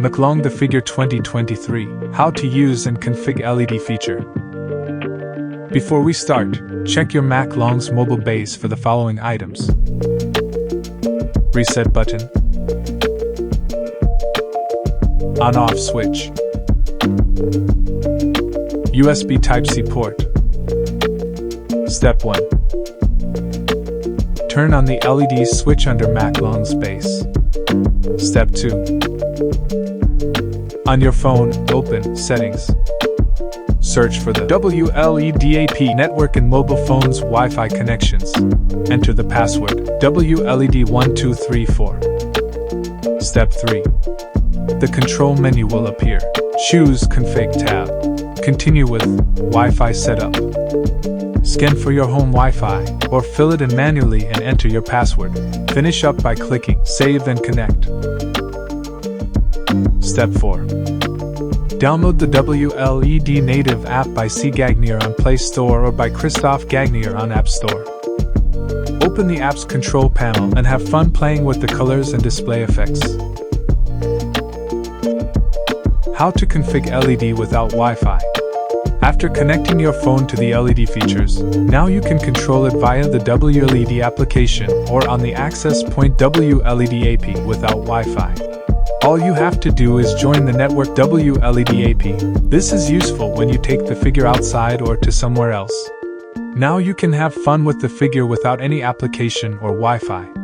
McLong the Figure 2023, How to Use and Config LED Feature. Before we start, check your McLong's mobile base for the following items. Reset button. On-off switch. USB Type-C port. Step 1. Turn on the LED switch under McLong's base. Step 2. On your phone, open Settings. Search for the WLED-AP network in mobile phone's Wi-Fi connections. Enter the password WLED1234. Step 3. The control menu will appear. Choose Config tab. Continue with Wi-Fi setup. Scan for your home Wi-Fi, or fill it in manually and enter your password. Finish up by clicking Save and Connect. Step 4. Download the WLED native app by C. Gagnier on Play Store or by Christophe Gagnier on App Store. Open the app's control panel and have fun playing with the colors and display effects. How to config LED without Wi-Fi. After connecting your phone to the LED features, now you can control it via the WLED application or on the access point WLED-AP without Wi-Fi. All you have to do is join the network WLED-AP. This is useful when you take the figure outside or to somewhere else. Now you can have fun with the figure without any application or Wi-Fi.